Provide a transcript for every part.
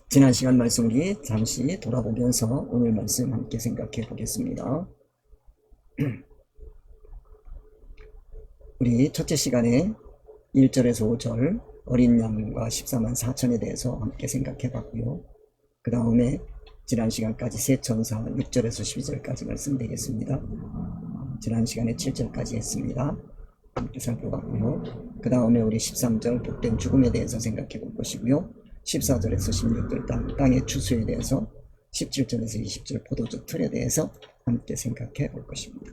지난 시간 말씀 우리 잠시 돌아보면서 오늘 말씀 함께 생각해 보겠습니다. 우리 첫째 시간에 1절에서 5절 어린 양과 14만 4천에 대해서 함께 생각해 봤고요. 그 다음에 지난 시간까지 세 천사 6절에서 12절까지 말씀드리겠습니다. 지난 시간에 7절까지 했습니다. 함께 살펴봤고요. 그 다음에 우리 13절 복된 죽음에 대해서 생각해 볼 것이고요. 14절에서 16절 땅의 추수에 대해서, 17절에서 20절 포도주 틀에 대해서 함께 생각해 볼 것입니다.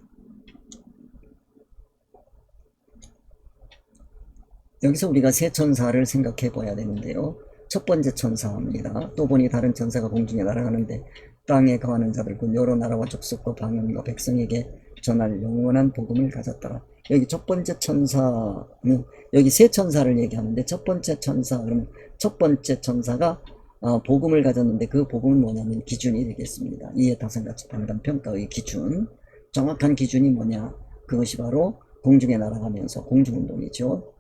여기서 우리가 세 천사를 생각해 봐야 되는데요. 첫 번째 천사입니다. 또 보니 다른 천사가 공중에 날아가는데 땅에 거하는 자들 곧 여러 나라와 족속과 방언과 백성에게 전할 영원한 복음을 가졌더라. 여기 첫 번째 천사는, 여기 세 천사를 얘기하는데 첫 번째 천사, 그러면 첫 번째 천사가 복음을 가졌는데 그 복음은 뭐냐면 기준이 되겠습니다. 이에 다산같이 판단평가의 기준, 정확한 기준이 뭐냐, 그것이 바로 공중에 날아가면서 공중운동이죠.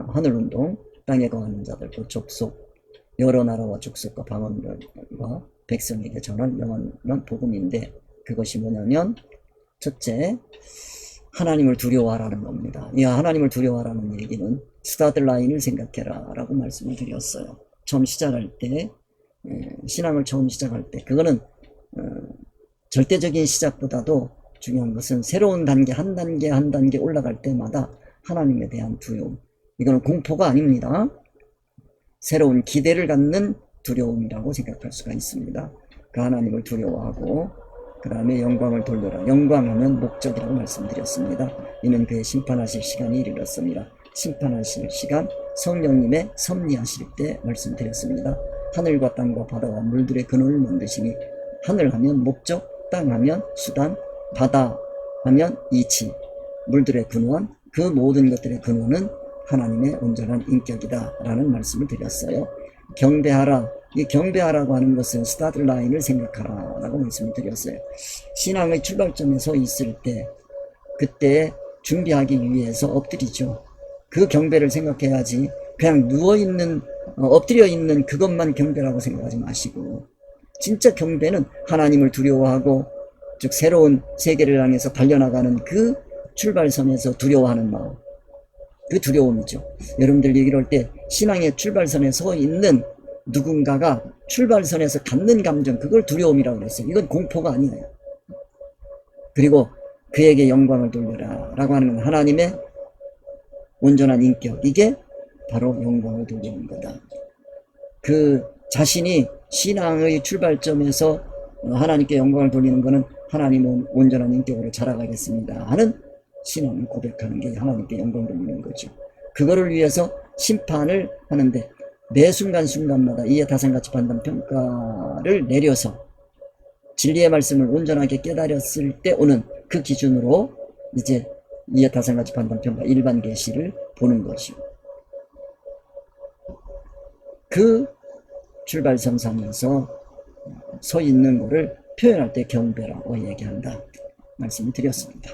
하늘운동, 땅에 거하는 자들 그 족속, 여러 나라와 족속과 방언과 백성에게 전할 영원한 복음인데, 그것이 뭐냐면 첫째, 하나님을 두려워하라는 겁니다. 이 하나님을 두려워하라는 얘기는 스타트 라인을 생각해라 라고 말씀을 드렸어요. 처음 시작할 때, 신앙을 처음 시작할 때, 그거는 절대적인 시작보다도 중요한 것은 새로운 단계, 한 단계 한 단계 올라갈 때마다 하나님에 대한 두려움, 이거는 공포가 아닙니다. 새로운 기대를 갖는 두려움이라고 생각할 수가 있습니다. 그 하나님을 두려워하고 그 다음에 영광을 돌려라. 영광하면 목적이라고 말씀드렸습니다. 이는 그의 심판하실 시간이 이르렀습니다. 심판하실 시간, 성령님의 섭리하실 때 말씀드렸습니다. 하늘과 땅과 바다와 물들의 근원을 만드시니, 하늘 하면 목적, 땅 하면 수단, 바다 하면 이치, 물들의 근원, 그 모든 것들의 근원은 하나님의 온전한 인격이다 라는 말씀을 드렸어요. 경배하라. 이 경배하라고 하는 것은 스타트 라인을 생각하라 라고 말씀을 드렸어요. 신앙의 출발점에 서 있을 때, 그때 준비하기 위해서 엎드리죠. 그 경배를 생각해야지 그냥 누워있는, 엎드려 있는 그것만 경배라고 생각하지 마시고, 진짜 경배는 하나님을 두려워하고, 즉 새로운 세계를 향해서 달려나가는 그 출발선에서 두려워하는 마음, 그 두려움이죠. 여러분들 이럴 때 신앙의 출발선에 서 있는 누군가가 출발선에서 갖는 감정, 그걸 두려움이라고 그랬어요. 이건 공포가 아니에요. 그리고 그에게 영광을 돌려라 라고 하는 건 하나님의 온전한 인격, 이게 바로 영광을 돌리는 거다. 그 자신이 신앙의 출발점에서 하나님께 영광을 돌리는 것은 하나님은 온전한 인격으로 자라가겠습니다 하는 신앙을 고백하는 게 하나님께 영광 돌리는 거죠. 그거를 위해서 심판을 하는데 매 순간순간마다 이에 다산같이 판단평가를 내려서 진리의 말씀을 온전하게 깨달았을 때 오는 그 기준으로 이제 이에 다산같이 판단평가 일반 계시를 보는 것이요. 그 출발선상에서 서 있는 것을 표현할 때 경배라고 얘기한다 말씀을 드렸습니다.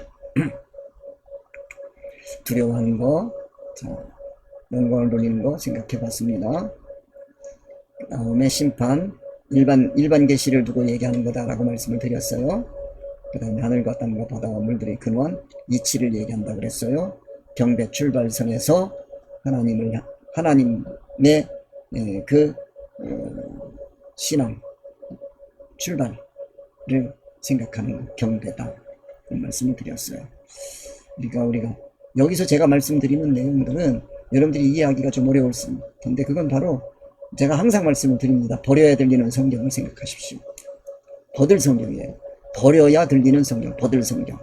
두려워하는 거, 영광을 돌리는 거 생각해 봤습니다. 그 다음에 심판, 일반 계시를 두고 얘기하는 거다라고 말씀을 드렸어요. 그 다음에 하늘과 땅과 바다와 물들의 근원, 이치를 얘기한다 그랬어요. 경배 출발선에서 하나님의 그 신앙 출발을 생각하는 경배다, 그 말씀을 드렸어요. 우리가 여기서 제가 말씀드리는 내용들은 여러분들이 이해하기가 좀 어려울 텐데, 그건 바로 제가 항상 말씀을 드립니다. 버려야 들리는 성경을 생각하십시오. 버들 성경이에요. 버려야 들리는 성경, 버들 성경.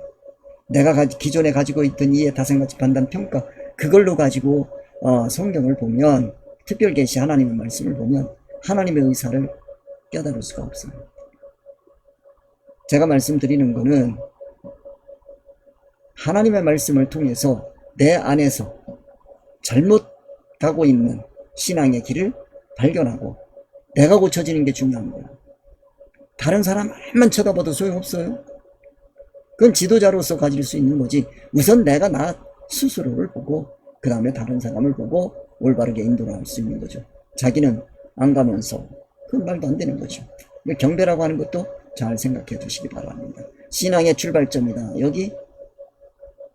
내가 기존에 가지고 있던 이해 다산같이 판단 평가, 그걸로 가지고 성경을 보면, 특별 계시 하나님의 말씀을 보면 하나님의 의사를 깨달을 수가 없어요. 제가 말씀드리는 거는 하나님의 말씀을 통해서 내 안에서 잘못 가고 있는 신앙의 길을 발견하고 내가 고쳐지는 게 중요한 거야. 다른 사람만 쳐다봐도 소용없어요. 그건 지도자로서 가질 수 있는 거지. 우선 내가 나 스스로를 보고 그 다음에 다른 사람을 보고 올바르게 인도를 할 수 있는 거죠. 자기는 안 가면서 그건 말도 안 되는 거죠. 경배라고 하는 것도 잘 생각해 두시기 바랍니다. 신앙의 출발점이다. 여기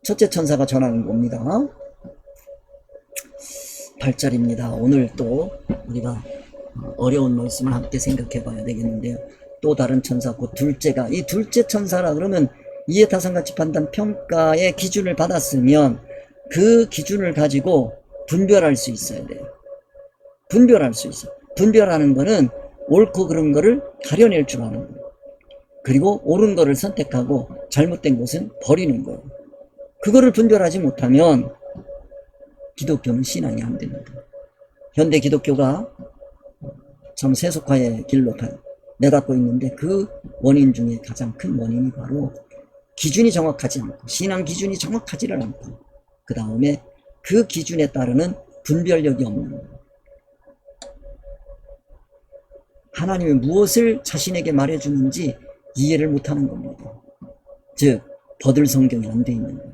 첫째 천사가 전하는 겁니다. 8절입니다. 오늘 또 우리가 어려운 말씀을 함께 생각해 봐야 되겠는데요. 또 다른 천사, 곧 둘째가, 이 둘째 천사라 그러면 이해타산가치 판단 평가의 기준을 받았으면 그 기준을 가지고 분별할 수 있어야 돼요. 분별할 수 있어요. 분별하는 거는 옳고 그른 거를 가려낼 줄 아는 거예요. 그리고 옳은 거를 선택하고 잘못된 것은 버리는 거예요. 그거를 분별하지 못하면 기독교는 신앙이 안 됩니다. 현대 기독교가 참 세속화의 길로 내닫고 있는데 그 원인 중에 가장 큰 원인이 바로 기준이 정확하지 않고, 신앙 기준이 정확하지를 않고, 그 다음에 그 기준에 따르는 분별력이 없는 거예요. 하나님이 무엇을 자신에게 말해주는지 이해를 못하는 겁니다. 즉 버들 성경이 안 돼 있는 거예요.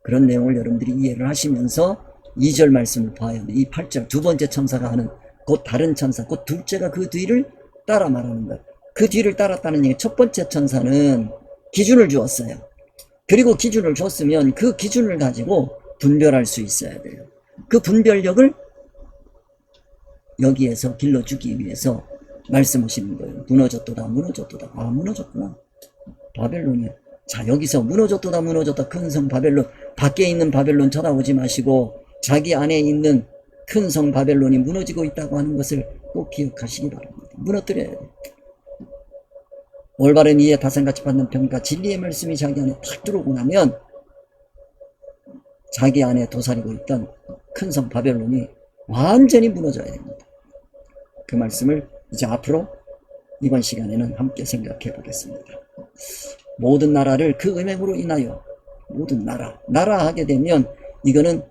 그런 내용을 여러분들이 이해를 하시면서 2절 말씀을 봐야 돼. 이 8절 두 번째 천사가 하는 곧 다른 천사, 곧 둘째가 그 뒤를 따라 말하는 것. 그 뒤를 따랐다는 얘기. 첫 번째 천사는 기준을 주었어요. 그리고 기준을 줬으면 그 기준을 가지고 분별할 수 있어야 돼요. 그 분별력을 여기에서 길러주기 위해서 말씀하시는 거예요. 무너졌도다, 무너졌도다. 아, 무너졌구나. 바벨론이야. 자, 여기서 무너졌도다, 무너졌다. 큰 성 바벨론. 밖에 있는 바벨론 쳐다보지 마시고 자기 안에 있는 큰 성 바벨론이 무너지고 있다고 하는 것을 꼭 기억하시기 바랍니다. 무너뜨려야 돼요. 올바른 이해 다산같이 받는 평가, 진리의 말씀이 자기 안에 탁 들어오고 나면 자기 안에 도사리고 있던 큰 성 바벨론이 완전히 무너져야 됩니다. 그 말씀을 이제 앞으로 이번 시간에는 함께 생각해 보겠습니다. 모든 나라를 그 음행으로 인하여, 모든 나라 하게 되면 이거는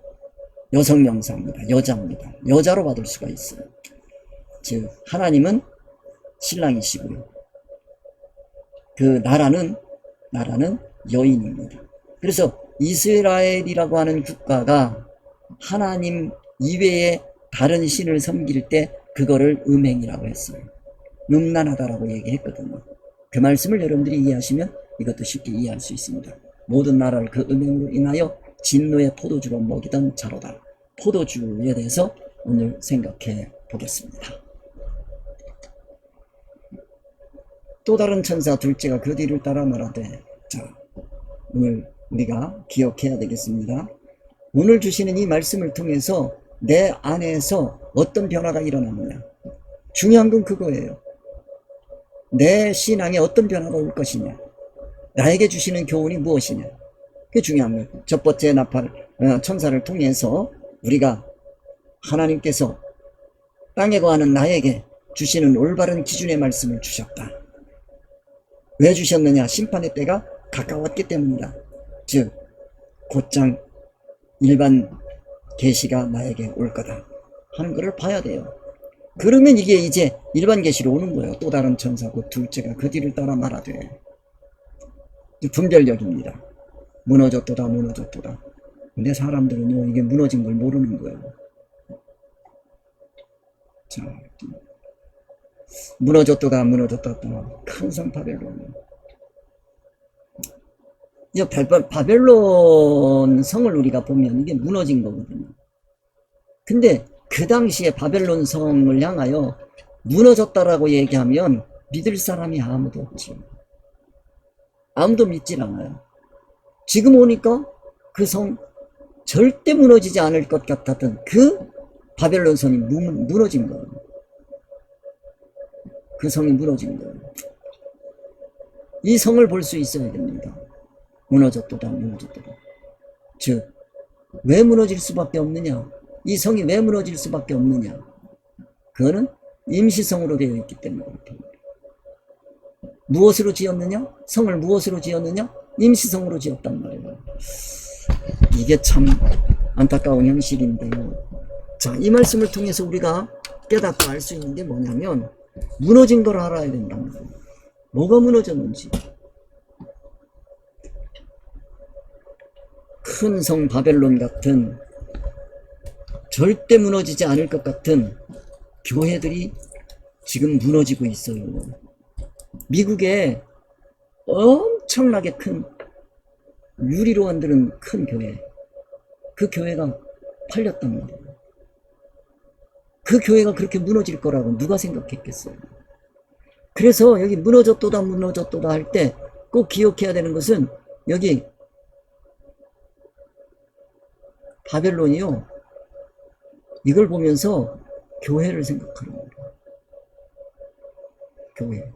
여성 명사입니다. 여자입니다. 여자로 받을 수가 있어요. 즉 하나님은 신랑이시고요. 그 나라는 여인입니다. 그래서 이스라엘이라고 하는 국가가 하나님 이외에 다른 신을 섬길 때 그거를 음행이라고 했어요. 음란하다라고 얘기했거든요. 그 말씀을 여러분들이 이해하시면 이것도 쉽게 이해할 수 있습니다. 모든 나라를 그 음행으로 인하여 진노의 포도주로 먹이던 자로다. 포도주에 대해서 오늘 생각해 보겠습니다. 또 다른 천사 둘째가 그 뒤를 따라 말하되, 자, 오늘 우리가 기억해야 되겠습니다. 오늘 주시는 이 말씀을 통해서 내 안에서 어떤 변화가 일어나느냐. 중요한 건 그거예요. 내 신앙에 어떤 변화가 올 것이냐. 나에게 주시는 교훈이 무엇이냐. 그게 중요한 거예요. 첫 번째 천사를 통해서 우리가 하나님께서 땅에 거하는 나에게 주시는 올바른 기준의 말씀을 주셨다. 왜 주셨느냐? 심판의 때가 가까웠기 때문이다. 즉 곧장 일반 계시가 나에게 올 거다 하는 것을 봐야 돼요. 그러면 이게 이제 일반 계시로 오는 거예요. 또 다른 천사고 둘째가 그 뒤를 따라 말하되. 분별력입니다. 무너졌도다, 무너졌도다. 근데 사람들은요, 이게 무너진 걸 모르는 거예요. 자, 무너졌도다, 무너졌다. 큰 성 바벨론. 이 바벨론 성을 우리가 보면 이게 무너진 거거든요. 근데 그 당시에 바벨론 성을 향하여 무너졌다라고 얘기하면 믿을 사람이 아무도 없지. 아무도 믿질 않아요. 지금 오니까 그 성 절대 무너지지 않을 것 같았던 그 바벨론 성이 무너진 거예요. 그 성이 무너진 거예요. 이 성을 볼 수 있어야 됩니다. 무너졌도다, 무너졌도다. 즉, 왜 무너질 수밖에 없느냐? 이 성이 왜 무너질 수밖에 없느냐? 그거는 임시성으로 되어 있기 때문에 그렇습니다. 무엇으로 지었느냐? 성을 무엇으로 지었느냐? 임시성으로 지었단 말이에요. 이게 참 안타까운 현실인데요. 자, 이 말씀을 통해서 우리가 깨닫고 알 수 있는 게 뭐냐면 무너진 걸 알아야 된다는 거예요. 뭐가 무너졌는지. 큰 성 바벨론 같은 절대 무너지지 않을 것 같은 교회들이 지금 무너지고 있어요. 미국에 엄청나게 큰 유리로 만드는 큰 교회, 그 교회가 팔렸단 말이에요. 그 교회가 그렇게 무너질 거라고 누가 생각했겠어요. 그래서 여기 무너졌도다 무너졌도다 할 때 꼭 기억해야 되는 것은 여기 바벨론이요, 이걸 보면서 교회를 생각하는 거예요. 교회.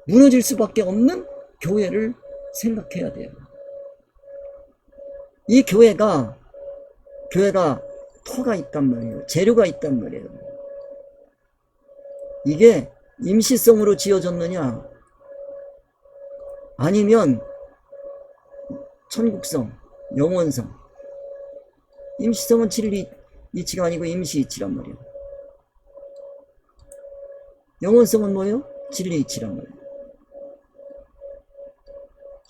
무너질 수밖에 없는 교회를 생각해야 돼요. 이 교회가 터가 있단 말이에요. 재료가 있단 말이에요. 이게 임시성으로 지어졌느냐 아니면 천국성, 영원성. 임시성은 진리 이치가 아니고 임시 이치란 말이에요. 영원성은 뭐예요? 진리 이치란 말이에요.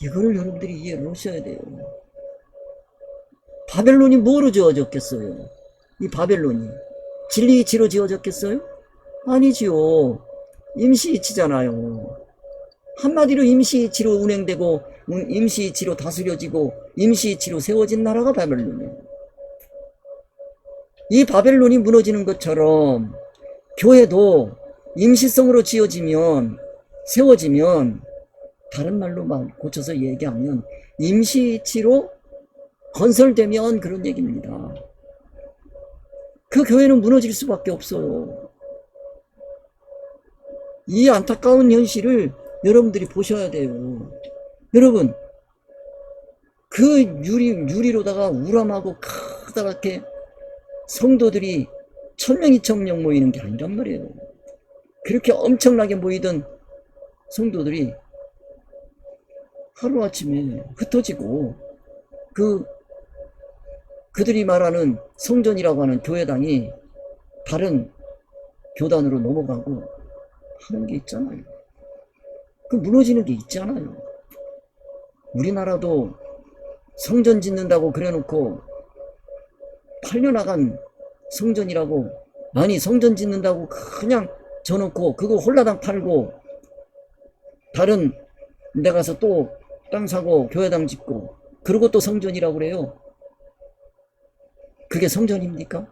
이거를 여러분들이 이해를 하셔야 돼요. 바벨론이 뭐로 지어졌겠어요? 이 바벨론이 진리 이치로 지어졌겠어요? 아니지요. 임시 이치잖아요. 한마디로 임시 이치로 운행되고 임시 이치로 다스려지고 임시 이치로 세워진 나라가 바벨론이에요. 이 바벨론이 무너지는 것처럼 교회도 임시성으로 지어지면, 세워지면, 다른 말로 막 고쳐서 얘기하면 임시 이치로 건설되면 그런 얘기입니다. 그 교회는 무너질 수밖에 없어요. 이 안타까운 현실을 여러분들이 보셔야 돼요. 여러분, 그 유리로다가 우람하고 크다랗게 성도들이 1000명, 2000명 모이는 게 아니란 말이에요. 그렇게 엄청나게 모이던 성도들이 하루아침에 흩어지고 그들이 말하는 성전이라고 하는 교회당이 다른 교단으로 넘어가고 하는 게 있잖아요. 그 무너지는 게 있잖아요. 우리나라도 성전 짓는다고 그래놓고 팔려나간 성전이라고, 아니 성전 짓는다고 그냥 져놓고 그거 홀라당 팔고 다른 데 가서 또 땅 사고 교회당 짓고 그러고 또 성전이라고 그래요. 그게 성전입니까?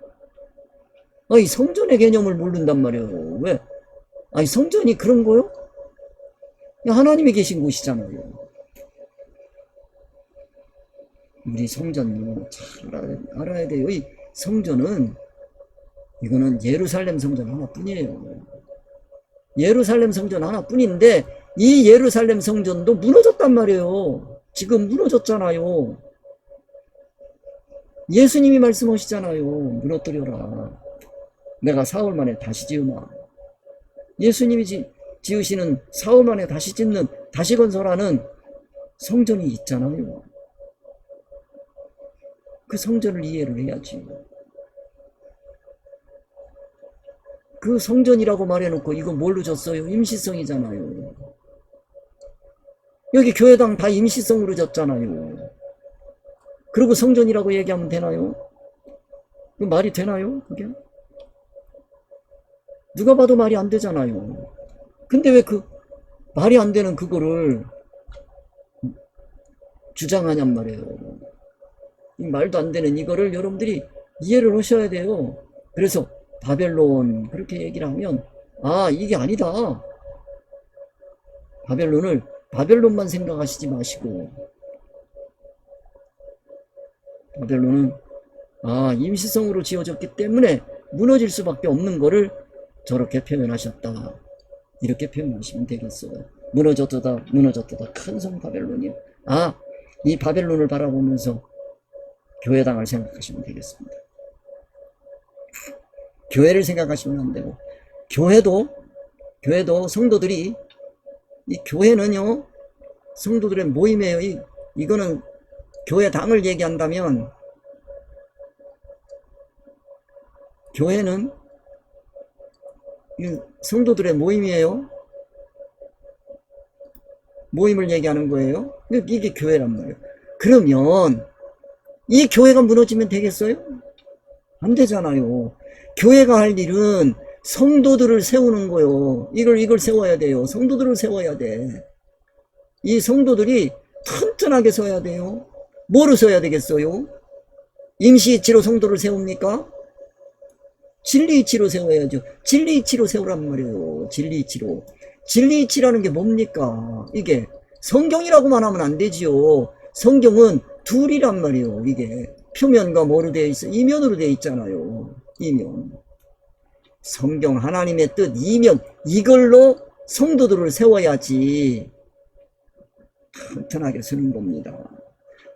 아니 성전의 개념을 모른단 말이에요. 왜? 아니 성전이 그런 거요? 하나님이 계신 곳이잖아요. 우리 성전요 잘 알아야 돼요. 이 성전은, 이거는 예루살렘 성전 하나뿐이에요. 예루살렘 성전 하나뿐인데 이 예루살렘 성전도 무너졌단 말이에요. 지금 무너졌잖아요. 예수님이 말씀하시잖아요. 무너뜨려라. 내가 사흘 만에 다시 지으마. 예수님이 지으시는 사흘 만에 다시 짓는, 다시 건설하는 성전이 있잖아요. 그 성전을 이해를 해야지. 그 성전이라고 말해놓고 이거 뭘로 졌어요? 임시성이잖아요. 여기 교회당 다 임시성으로 졌잖아요. 그리고 성전이라고 얘기하면 되나요? 그 말이 되나요? 그게? 누가 봐도 말이 안 되잖아요. 근데 왜 그 말이 안 되는 그거를 주장하냔 말이에요. 이 말도 안 되는 이거를 여러분들이 이해를 하셔야 돼요. 그래서 바벨론 그렇게 얘기를 하면 아 이게 아니다. 바벨론만 생각하시지 마시고, 바벨론은 임시성으로 지어졌기 때문에 무너질 수밖에 없는 거를 저렇게 표현하셨다. 이렇게 표현하시면 되겠어요. 무너졌다 큰 성 바벨론이요. 이 바벨론을 바라보면서 교회당을 생각하시면 되겠습니다. 교회를 생각하시면 안 되고, 교회도 성도들이, 이 교회는요 성도들의 모임이에요. 이거는 교회당을 얘기한다면 교회는 성도들의 모임이에요. 모임을 얘기하는 거예요. 이게 교회란 말이에요. 그러면 이 교회가 무너지면 되겠어요? 안 되잖아요. 교회가 할 일은 성도들을 세우는 거요. 이걸 세워야 돼요. 성도들을 세워야 돼. 이 성도들이 튼튼하게 서야 돼요. 뭐로 서야 되겠어요? 임시이치로 성도를 세웁니까? 진리이치로 세워야죠. 진리이치로 세우란 말이에요. 진리이치로. 진리이치라는 게 뭡니까? 이게 성경이라고만 하면 안 되지요. 성경은 둘이란 말이에요. 이게 표면과 뭐로 되어 있어? 이면으로 되어 있잖아요. 이면. 성경 하나님의 뜻 이면, 이걸로 성도들을 세워야지 튼튼하게 서는 겁니다.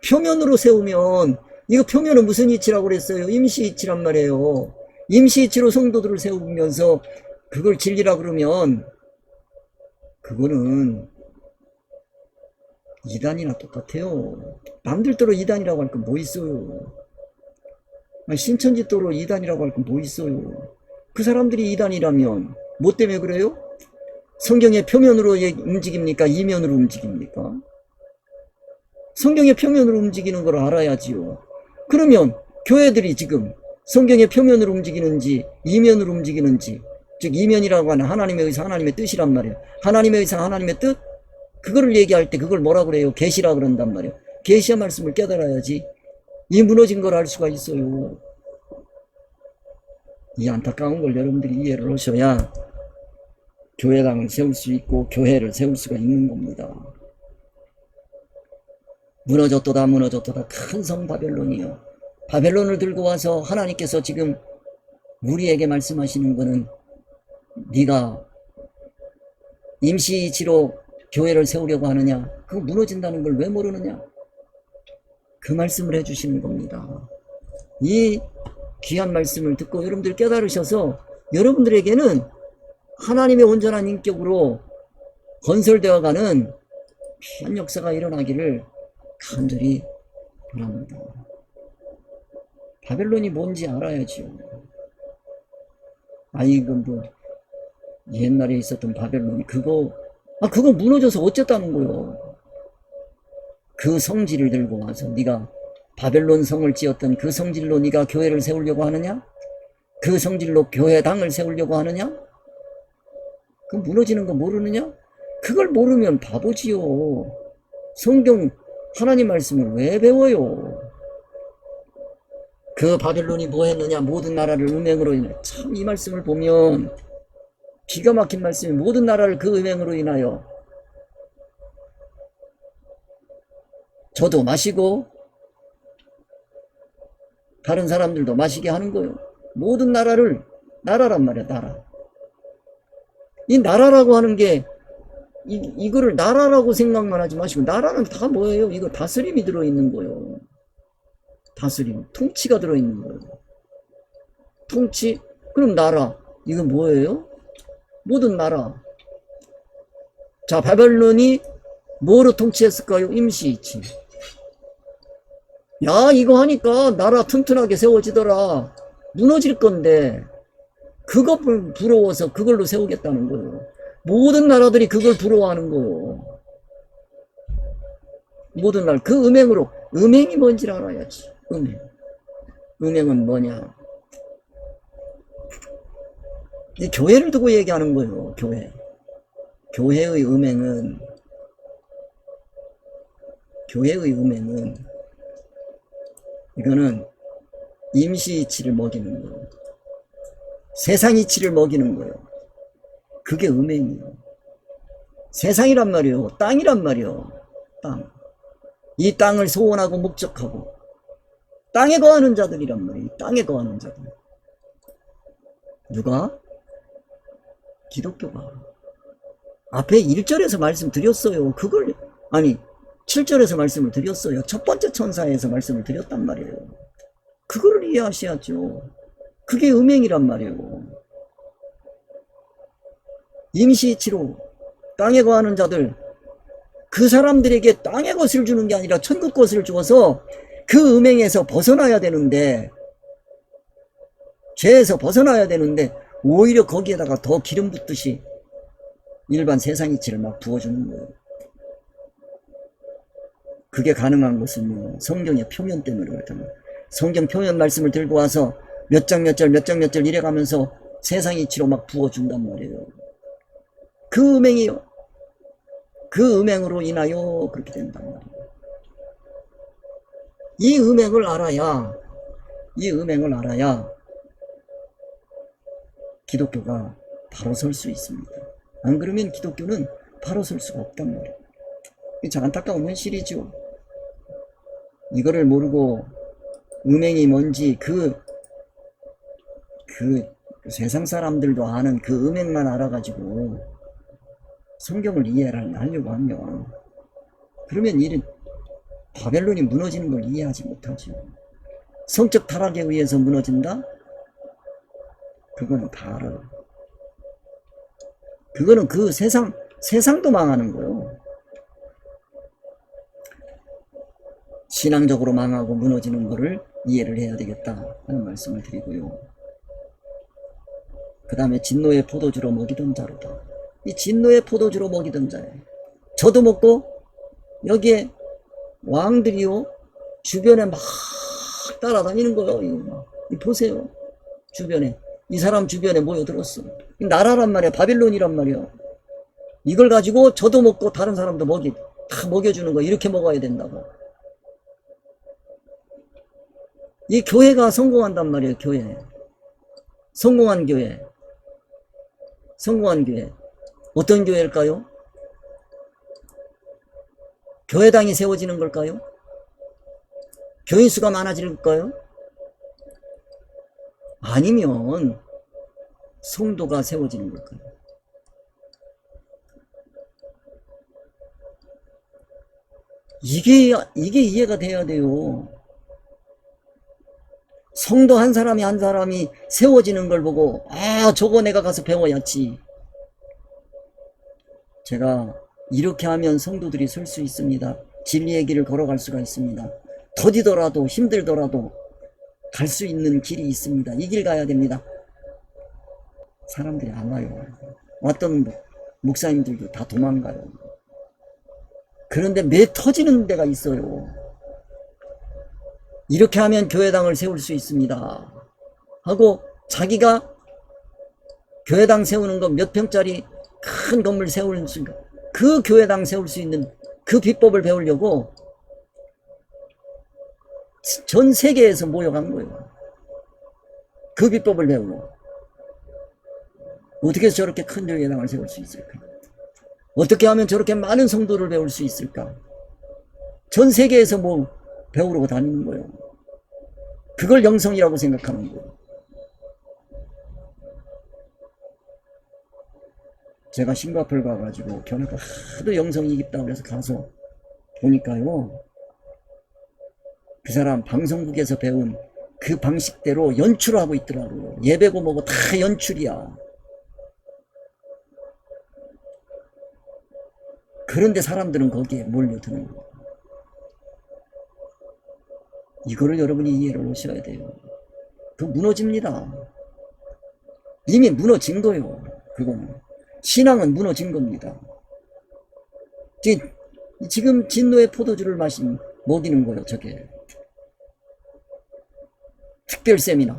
표면으로 세우면, 이거 표면은 무슨 이치라고 그랬어요? 임시이치란 말이에요. 임시이치로 성도들을 세우면서 그걸 진리라 그러면 그거는 이단이나 똑같아요. 남들대로 이단이라고 할 건 뭐 있어요? 신천지도로 이단이라고 할 건 뭐 있어요? 그 사람들이 이단이라면 뭐 때문에 그래요? 성경의 표면으로 움직입니까? 이면으로 움직입니까? 성경의 표면으로 움직이는 걸 알아야지요. 그러면 교회들이 지금 성경의 표면으로 움직이는지 이면으로 움직이는지, 즉 이면이라고 하는 하나님의 의사, 하나님의 뜻이란 말이에요. 하나님의 의사, 하나님의 뜻? 그거를 얘기할 때 그걸 뭐라 그래요? 계시라 그런단 말이에요. 계시의 말씀을 깨달아야지 이 무너진 걸 알 수가 있어요. 이 안타까운 걸 여러분들이 이해를 하셔야 교회당을 세울 수 있고 교회를 세울 수가 있는 겁니다. 무너졌도다 무너졌도다 큰 성 바벨론이요. 바벨론을 들고 와서 하나님께서 지금 우리에게 말씀하시는 거는 네가 임시이치로 교회를 세우려고 하느냐? 그거 무너진다는 걸 왜 모르느냐? 그 말씀을 해주시는 겁니다. 이 귀한 말씀을 듣고 여러분들 깨달으셔서 여러분들에게는 하나님의 온전한 인격으로 건설되어가는 귀한 역사가 일어나기를 간절히 바랍니다. 바벨론이 뭔지 알아야지요. 이건 뭐 옛날에 있었던 바벨론 그거 무너져서 어쨌다는 거요. 그 성질을 들고 와서 네가 바벨론 성을 지었던 그 성질로 네가 교회를 세우려고 하느냐? 그 성질로 교회당을 세우려고 하느냐? 그 무너지는 거 모르느냐? 그걸 모르면 바보지요. 성경 하나님 말씀을 왜 배워요? 그 바벨론이 뭐 했느냐? 모든 나라를 음행으로 인해. 참 이 말씀을 보면 기가 막힌 말씀이 모든 나라를 그 음행으로 인하여 저도 마시고 다른 사람들도 마시게 하는 거예요. 모든 나라란 말이야. 나라. 이 나라라고 하는 게 이거를 나라라고 생각만 하지 마시고 나라는 다 뭐예요? 이거 다스림이 들어있는 거예요. 다스림, 통치가 들어있는 거예요. 통치? 그럼 나라 이건 뭐예요? 모든 나라. 자, 바벨론이 뭐로 통치했을까요? 임시이치. 야, 이거 하니까 나라 튼튼하게 세워지더라. 무너질 건데 그거 부러워서 그걸로 세우겠다는 거예요. 모든 나라들이 그걸 부러워하는 거예요. 모든 나라. 그 음행으로. 음행이 뭔지를 알아야지. 음행. 음행은 뭐냐? 이 교회를 두고 얘기하는 거예요. 교회. 교회의 음행은 이거는 임시이치를 먹이는 거예요. 세상이치를 먹이는 거예요. 그게 음행이에요. 세상이란 말이에요. 땅이란 말이에요. 땅. 이 땅을 소원하고 목적하고 땅에 거하는 자들이란 말이에요. 땅에 거하는 자들. 누가? 기독교가. 앞에 1절에서 말씀드렸어요. 7절에서 말씀을 드렸어요. 첫 번째 천사에서 말씀을 드렸단 말이에요. 그거를 이해하셔야죠. 그게 음행이란 말이에요. 임시이치로 땅에 거하는 자들, 그 사람들에게 땅의 것을 주는 게 아니라 천국 것을 주어서 그 음행에서 벗어나야 되는데, 죄에서 벗어나야 되는데 오히려 거기에다가 더 기름 붓듯이 일반 세상이치를 막 부어주는 거예요. 그게 가능한 것은요, 성경의 표면 때문에 그렇다는 거예요. 성경 표면 말씀을 들고 와서 몇 장 몇 절 몇 장 몇 절 이래가면서 세상 이치로 막 부어준단 말이에요. 그 음행이요. 그 음행으로 인하여 그렇게 된단 말이에요. 이 음행을 알아야 기독교가 바로 설 수 있습니다. 안 그러면 기독교는 바로 설 수가 없단 말이에요. 이게 참 안타까운 현실이죠. 이거를 모르고 음행이 뭔지 그 세상 사람들도 아는 그 음행만 알아가지고 성경을 이해를 하려고 하면, 그러면 이런 바벨론이 무너지는 걸 이해하지 못하죠. 성적 타락에 의해서 무너진다? 그거는 다 알아요. 그거는 그 세상도 망하는 거예요. 신앙적으로 망하고 무너지는 거를 이해를 해야 되겠다 하는 말씀을 드리고요. 그 다음에 진노의 포도주로 먹이던 자로다. 이 진노의 포도주로 먹이던 자예요. 저도 먹고 여기에 왕들이요 주변에 막 따라다니는 거예요. 이거 보세요. 주변에 이 사람 주변에 모여들었어. 나라란 말이야. 바빌론이란 말이야. 이걸 가지고 저도 먹고 다른 사람도 다 먹여주는 거. 이렇게 먹어야 된다고. 이 교회가 성공한단 말이에요. 교회. 성공한 교회. 어떤 교회일까요? 교회당이 세워지는 걸까요? 교인 수가 많아질까요? 아니면 성도가 세워지는 걸까요? 이게 이해가 돼야 돼요. 성도 한 사람이 세워지는 걸 보고 저거 내가 가서 배워야지. 제가 이렇게 하면 성도들이 설 수 있습니다. 진리의 길을 걸어갈 수가 있습니다. 더디더라도 힘들더라도 갈 수 있는 길이 있습니다. 이 길 가야 됩니다. 사람들이 안 와요. 왔던 목사님들도 다 도망가요. 그런데 매 터지는 데가 있어요. 이렇게 하면 교회당을 세울 수 있습니다 하고 자기가 교회당 세우는 거 몇 평짜리 큰 건물 세우는 순간 그 교회당 세울 수 있는 그 비법을 배우려고 전 세계에서 모여간 거예요. 그 비법을 배우고 어떻게 해서 저렇게 큰 교회당을 세울 수 있을까? 어떻게 하면 저렇게 많은 성도를 배울 수 있을까? 전 세계에서 배우러 다니는 거예요. 그걸 영성이라고 생각하는 거예요. 제가 싱가포르 가가지고 견학가 하도 영성이 깊다고 그래서 가서 보니까요, 그 사람 방송국에서 배운 그 방식대로 연출을 하고 있더라고요. 예배고 뭐고 다 연출이야. 그런데 사람들은 거기에 몰려드는 거예요. 이거를 여러분이 이해를 하셔야 돼요. 그거 무너집니다. 이미 무너진 거예요. 그거는 신앙은 무너진 겁니다. 지금 진노의 포도주를 먹이는 거예요. 저게 특별 세미나,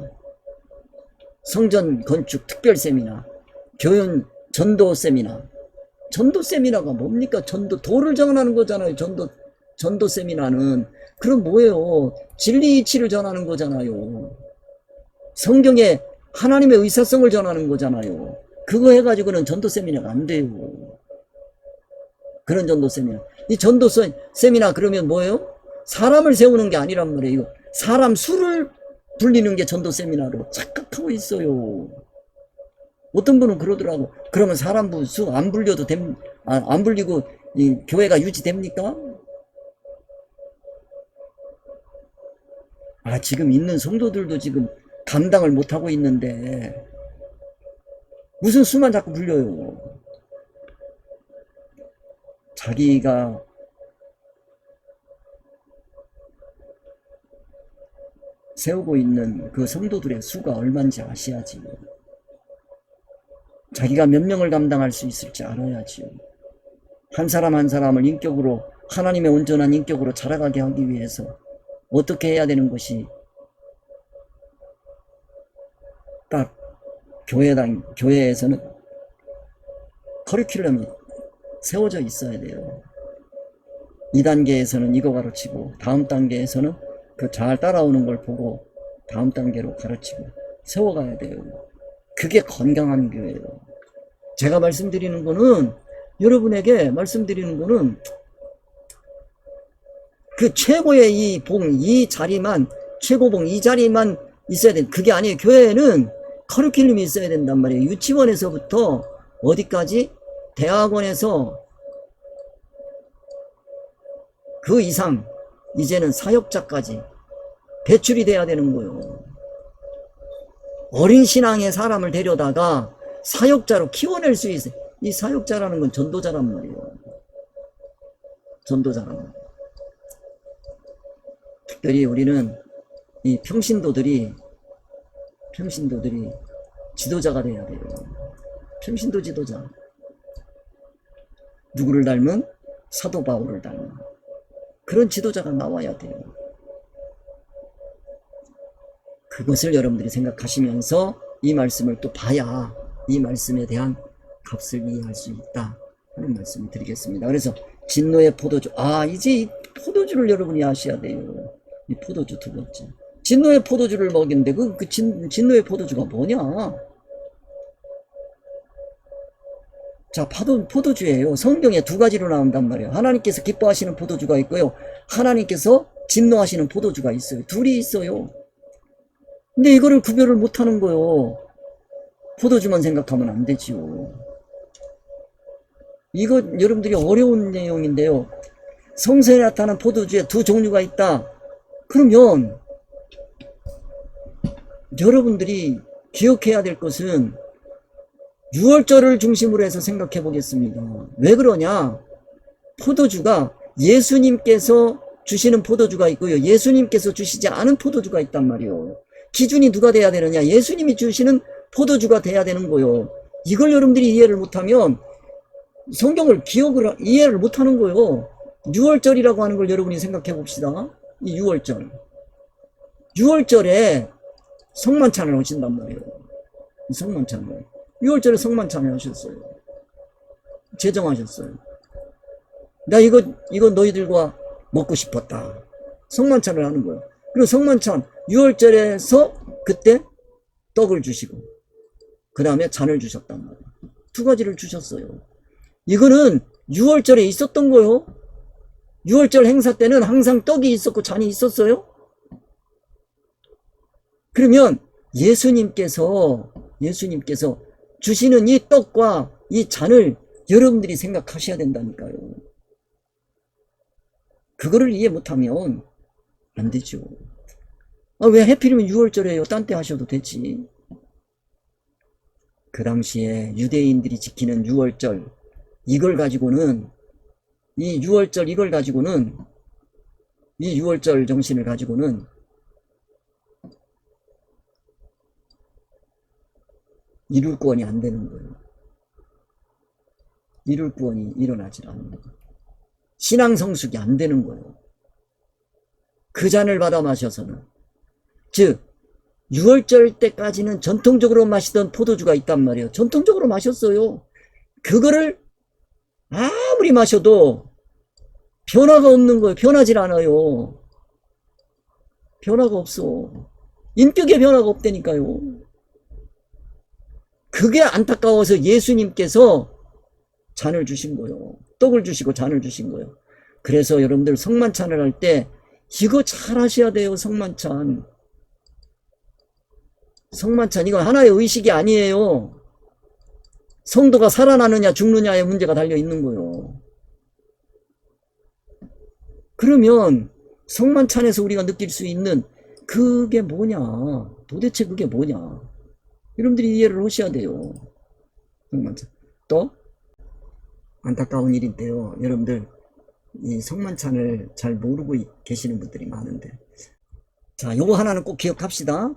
성전 건축 특별 세미나, 교연 전도 세미나. 전도 세미나가 뭡니까? 도를 전하는 거잖아요. 전도 세미나는. 그럼 뭐예요? 진리 이치를 전하는 거잖아요. 성경에 하나님의 의사성을 전하는 거잖아요. 그거 해가지고는 전도 세미나가 안 돼요. 그런 전도 세미나. 이 전도 세미나 그러면 뭐예요? 사람을 세우는 게 아니란 말이에요. 사람 수를 불리는 게 전도 세미나로 착각하고 있어요. 어떤 분은 그러더라고. 그러면 사람 수 안 불려도 안 불리고 이 교회가 유지됩니까? 지금 있는 성도들도 지금 감당을 못하고 있는데 무슨 수만 자꾸 불려요. 자기가 세우고 있는 그 성도들의 수가 얼마인지 아셔야지. 자기가 몇 명을 감당할 수 있을지 알아야지요. 한 사람 한 사람을 인격으로, 하나님의 온전한 인격으로 자라가게 하기 위해서 어떻게 해야 되는 것이 딱 교회에서는 커리큘럼이 세워져 있어야 돼요. 2단계에서는 이거 가르치고 다음 단계에서는 그 잘 따라오는 걸 보고 다음 단계로 가르치고 세워가야 돼요. 그게 건강한 교회예요. 제가 말씀드리는 거는, 여러분에게 말씀드리는 거는 그 최고의 이 봉, 이 자리만, 최고봉 이 자리만 있어야 돼. 그게 아니에요. 교회에는 커리큘럼이 있어야 된단 말이에요. 유치원에서부터 어디까지, 대학원에서 그 이상, 이제는 사역자까지 배출이 돼야 되는 거예요. 어린 신앙의 사람을 데려다가 사역자로 키워낼 수 있어요. 이 사역자라는 건 전도자란 말이에요. 전도자란 말이에요. 특별히 우리는 이 평신도들이 지도자가 돼야 돼요. 평신도 지도자. 누구를 닮은? 사도 바울을 닮은 그런 지도자가 나와야 돼요. 그것을 여러분들이 생각하시면서 이 말씀을 또 봐야 이 말씀에 대한 값을 이해할 수 있다 하는 말씀을 드리겠습니다. 그래서 진노의 포도주, 이제 이 포도주를 여러분이 아셔야 돼요. 이 포도주 두 번째, 진노의 포도주를 먹이는데 진노의 포도주가 뭐냐? 자, 포도주예요. 성경에 두 가지로 나온단 말이에요. 하나님께서 기뻐하시는 포도주가 있고요, 하나님께서 진노하시는 포도주가 있어요. 둘이 있어요. 근데 이거를 구별을 못하는 거예요. 포도주만 생각하면 안 되지요. 이거 여러분들이 어려운 내용인데요. 성서에 나타난 포도주에 두 종류가 있다. 그러면 여러분들이 기억해야 될 것은 6월절을 중심으로 해서 생각해 보겠습니다. 왜 그러냐? 포도주가 예수님께서 주시는 포도주가 있고요, 예수님께서 주시지 않은 포도주가 있단 말이에요. 기준이 누가 돼야 되느냐? 예수님이 주시는 포도주가 돼야 되는 거예요. 이걸 여러분들이 이해를 못하면 성경을 이해를 못하는 거예요. 6월절이라고 하는 걸 여러분이 생각해 봅시다. 이 6월절. 6월절에 성만찬을 하신단 말이에요. 성만찬을. 6월절에 성만찬을 하셨어요. 제정하셨어요. 나 이거 너희들과 먹고 싶었다. 성만찬을 하는 거예요. 그리고 성만찬 6월절에서 그때 떡을 주시고 그 다음에 잔을 주셨단 말이에요. 두 가지를 주셨어요. 이거는 6월절에 있었던 거요. 6월절 행사 때는 항상 떡이 있었고 잔이 있었어요. 그러면 예수님께서 주시는 이 떡과 이 잔을 여러분들이 생각하셔야 된다니까요. 그거를 이해 못하면 안 되죠. 왜 하필이면 6월절에요? 딴 때 하셔도 되지. 그 당시에 유대인들이 지키는 6월절, 이걸 가지고는, 이 6월절 정신을 가지고는 이룰 구원이 안 되는 거예요. 이룰 구원이 일어나질 않는 거예요. 신앙 성숙이 안 되는 거예요. 그 잔을 받아 마셔서는, 즉 6월절 때까지는 전통적으로 마시던 포도주가 있단 말이에요. 전통적으로 마셨어요. 그거를 아무리 마셔도 변화가 없는 거예요. 변하질 않아요. 변화가 없어. 인격의 변화가 없다니까요. 그게 안타까워서 예수님께서 잔을 주신 거예요. 떡을 주시고 잔을 주신 거예요. 그래서 여러분들 성만찬을 할 때 이거 잘 하셔야 돼요. 성만찬 이건 하나의 의식이 아니에요. 성도가 살아나느냐 죽느냐의 문제가 달려 있는 거예요. 그러면 성만찬에서 우리가 느낄 수 있는 그게 뭐냐? 도대체 그게 뭐냐? 여러분들이 이해를 하셔야 돼요. 성만찬. 또 안타까운 일인데요, 여러분들 이 성만찬을 잘 모르고 계시는 분들이 많은데, 자, 요거 하나는 꼭 기억합시다.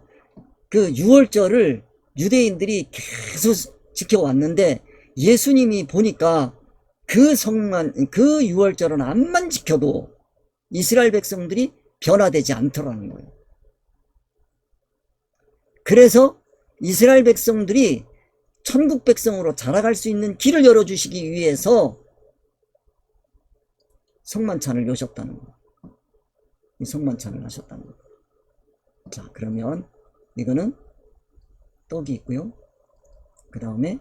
그 6월절을 유대인들이 계속 지켜왔는데 예수님이 보니까 그 6월절은 암만 지켜도 이스라엘 백성들이 변화되지 않더라는 거예요. 그래서 이스라엘 백성들이 천국 백성으로 자라갈 수 있는 길을 열어주시기 위해서 성만찬을 여셨다는 거예요. 이 성만찬을 하셨다는 거예요. 자, 그러면 이거는 떡이 있고요. 그 다음에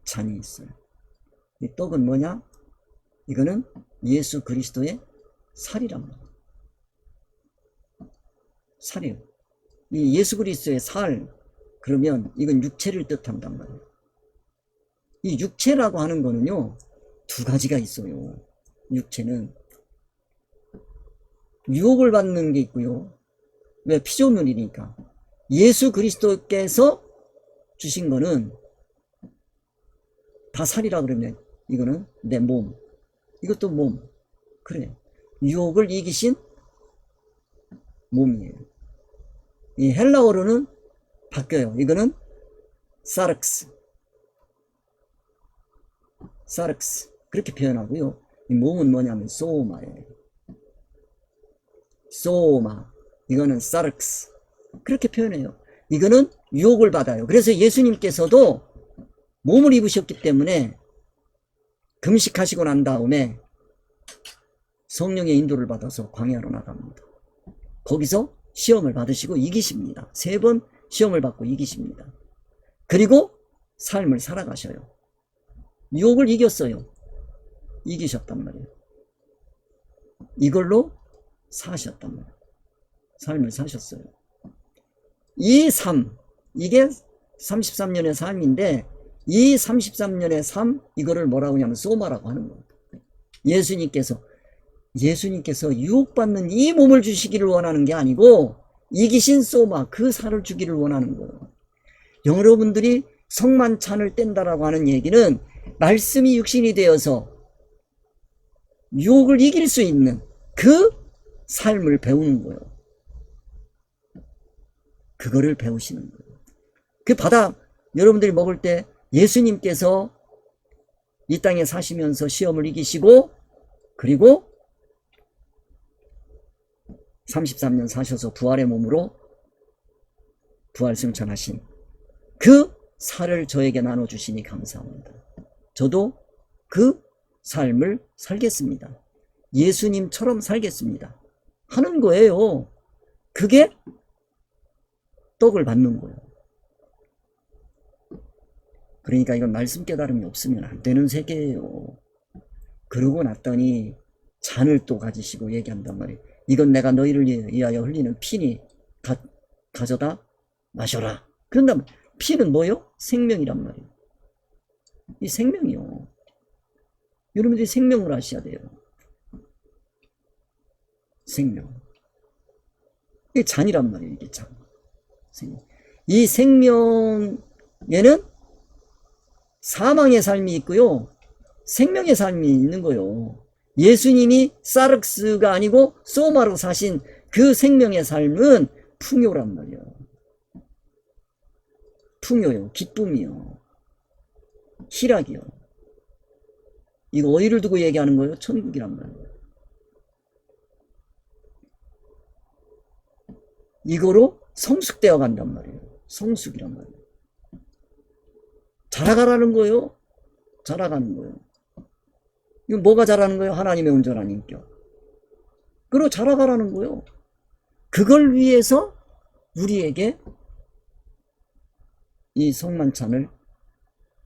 잔이 있어요. 이 떡은 뭐냐? 이거는 예수 그리스도의 살이란 말이에요. 살이에요. 이 예수 그리스도의 살, 그러면 이건 육체를 뜻한단 말이에요. 이 육체라고 하는 거는요, 두 가지가 있어요. 육체는 유혹을 받는 게 있고요. 왜? 피조물이니까. 예수 그리스도께서 주신 거는 다 살이라 그러면 이거는 내 몸, 이것도 몸. 그래, 유혹을 이기신 몸이에요. 이 헬라어로는 바뀌어요. 이거는 사르크스 그렇게 표현하고요. 이 몸은 뭐냐면 소마예요. 소마, 이거는 사르크스 그렇게 표현해요. 이거는 유혹을 받아요. 그래서 예수님께서도 몸을 입으셨기 때문에 금식하시고 난 다음에 성령의 인도를 받아서 광야로 나갑니다. 거기서 시험을 받으시고 이기십니다. 3번 시험을 받고 이기십니다. 그리고 삶을 살아가셔요. 유혹을 이겼어요. 이기셨단 말이에요. 이걸로 사셨단 말이에요. 삶을 사셨어요. 이 삶, 이게 33년의 삶인데 이 33년의 삶, 이거를 뭐라고 하냐면 소마라고 하는 겁니다. 예수님께서 유혹받는 이 몸을 주시기를 원하는 게 아니고 이기신 소마, 그 살을 주기를 원하는 거예요. 여러분들이 성만찬을 뗀다라고 하는 얘기는 말씀이 육신이 되어서 유혹을 이길 수 있는 그 삶을 배우는 거예요. 그거를 배우시는 거예요. 그 바다 여러분들이 먹을 때 예수님께서 이 땅에 사시면서 시험을 이기시고 그리고 33년 사셔서 부활의 몸으로 부활승천하신 그 살을 저에게 나눠주시니 감사합니다. 저도 그 삶을 살겠습니다. 예수님처럼 살겠습니다. 하는 거예요. 그게 떡을 받는 거예요. 그러니까 이건 말씀 깨달음이 없으면 안 되는 세계예요. 그러고 났더니 잔을 또 가지시고 얘기한단 말이에요. 이건 내가 너희를 위하여 흘리는 피니 가져다 마셔라. 그런다면 피는 뭐요? 생명이란 말이에요. 이 생명이요. 여러분들이 생명을 아셔야 돼요. 생명. 이게 잔이란 말이에요. 이게 잔. 생명. 이 생명에는 사망의 삶이 있고요. 생명의 삶이 있는 거예요. 예수님이 사르크스가 아니고 소마로 사신 그 생명의 삶은 풍요란 말이에요. 풍요요. 기쁨이요. 희락이요. 이거 어디를 두고 얘기하는 거예요? 천국이란 말이에요. 이거로 성숙되어 간단 말이에요. 성숙이란 말이에요. 자라가라는 거예요. 자라가는 거예요. 이거 뭐가 자라는 거예요? 하나님의 온전한 인격. 그리고 자라가라는 거예요. 그걸 위해서 우리에게 이 성만찬을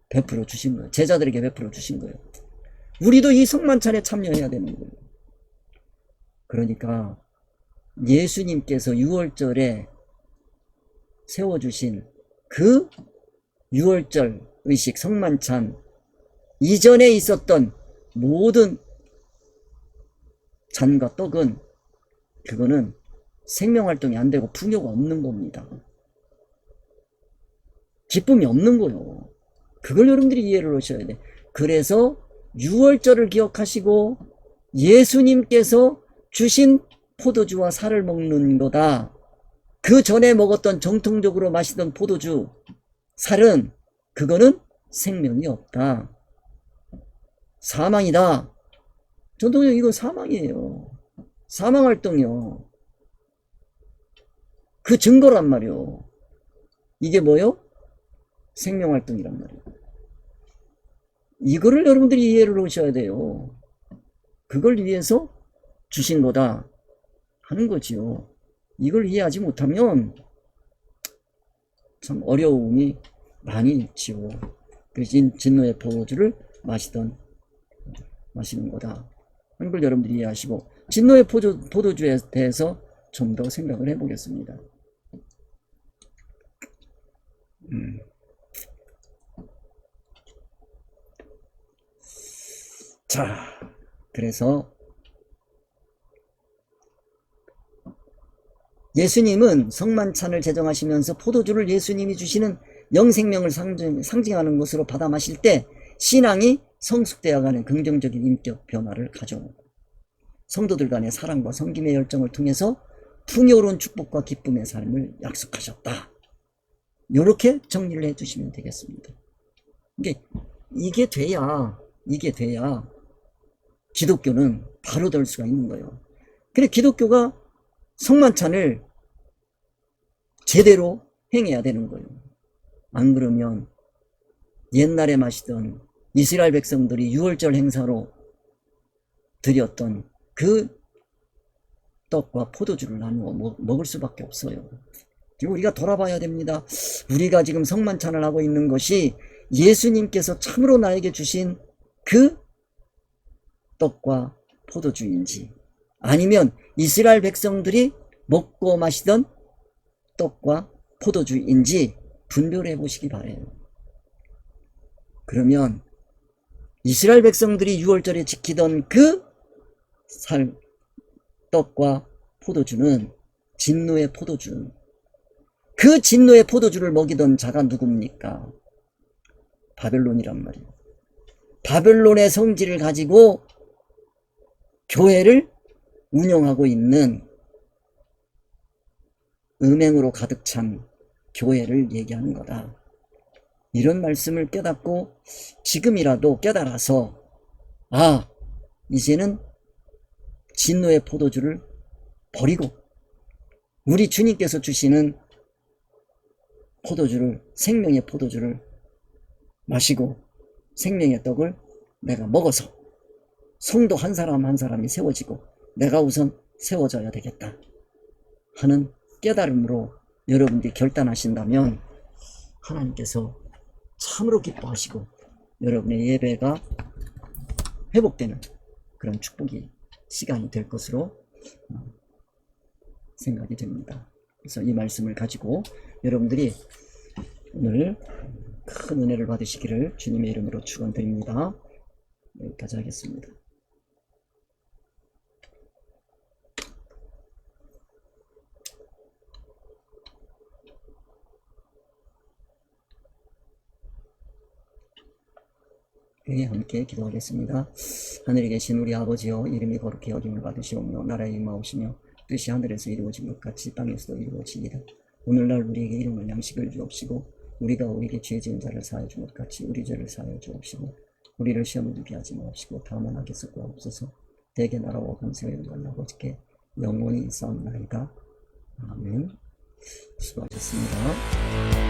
베풀어 주신 거예요. 제자들에게 베풀어 주신 거예요. 우리도 이 성만찬에 참여해야 되는 거예요. 그러니까 예수님께서 6월절에 세워주신 그 6월절 의식 성만찬 이전에 있었던 모든 잔과 떡은 그거는 생명활동이 안 되고 풍요가 없는 겁니다. 기쁨이 없는 거예요. 그걸 여러분들이 이해를 하셔야 돼. 그래서 6월절을 기억하시고 예수님께서 주신 포도주와 살을 먹는 거다. 그 전에 먹었던 정통적으로 마시던 포도주, 살은 그거는 생명이 없다. 사망이다. 전통적 이건 사망이에요. 사망활동이요. 그 증거란 말이요. 이게 뭐요? 생명활동이란 말이에요. 이거를 여러분들이 이해를 하셔야 돼요. 그걸 위해서 주신 거다 하는 거지요. 이걸 이해하지 못하면 참 어려움이 많이 있지요. 그래서 진노의 포도주를 마시는 거다 하는 걸 여러분들이 이해하시고, 진노의 포도주에 대해서 좀 더 생각을 해보겠습니다. 자, 그래서 예수님은 성만찬을 제정하시면서 포도주를 예수님이 주시는 영생명을 상징하는 것으로 받아 마실 때 신앙이 성숙되어가는 긍정적인 인격 변화를 가져오고, 성도들 간의 사랑과 섬김의 열정을 통해서 풍요로운 축복과 기쁨의 삶을 약속하셨다. 이렇게 정리를 해주시면 되겠습니다. 이게 돼야 기독교는 바로 될 수가 있는 거예요. 그래, 기독교가 성만찬을 제대로 행해야 되는 거예요. 안 그러면 옛날에 마시던 이스라엘 백성들이 유월절 행사로 드렸던 그 떡과 포도주를 나누어 먹을 수밖에 없어요. 그리고 우리가 돌아봐야 됩니다. 우리가 지금 성만찬을 하고 있는 것이 예수님께서 참으로 나에게 주신 그 떡과 포도주인지, 아니면 이스라엘 백성들이 먹고 마시던 떡과 포도주인지 분별해 보시기 바래요. 그러면 이스라엘 백성들이 6월절에 지키던 그 떡과 포도주는 진노의 포도주, 그 진노의 포도주를 먹이던 자가 누굽니까? 바벨론이란 말이에요. 바벨론의 성질을 가지고 교회를 운영하고 있는 음행으로 가득 찬 교회를 얘기하는 거다. 이런 말씀을 깨닫고 지금이라도 깨달아서, 이제는 진노의 포도주를 버리고 우리 주님께서 주시는 포도주를, 생명의 포도주를 마시고 생명의 떡을 내가 먹어서 성도 한 사람 한 사람이 세워지고 내가 우선 세워져야 되겠다 하는 깨달음으로 여러분들이 결단하신다면 하나님께서 참으로 기뻐하시고 여러분의 예배가 회복되는 그런 축복이 시간이 될 것으로 생각이 됩니다. 그래서 이 말씀을 가지고 여러분들이 오늘 큰 은혜를 받으시기를 주님의 이름으로 축원드립니다. 여기까지 하겠습니다. 네, 함께 기도하겠습니다. 하늘에 계신 우리 아버지여, 이름이 거룩히 여김을 받으시오며 나라의 임하오시며 뜻이 하늘에서 이루어진 것 같이 땅에서도 이루어지리라. 오늘날 우리에게 일용할 양식을 주옵시고 우리가 우리에게 죄 지은 자를 사하여 준 것 같이 우리 죄를 사하여 주옵시고 우리를 시험에 들게 하지 마옵시고 다만 악에서 구하옵소서. 대개 나라와 권세와 영광이 아버지께 영원히 있사옵나이다. 아멘. 수고하셨습니다.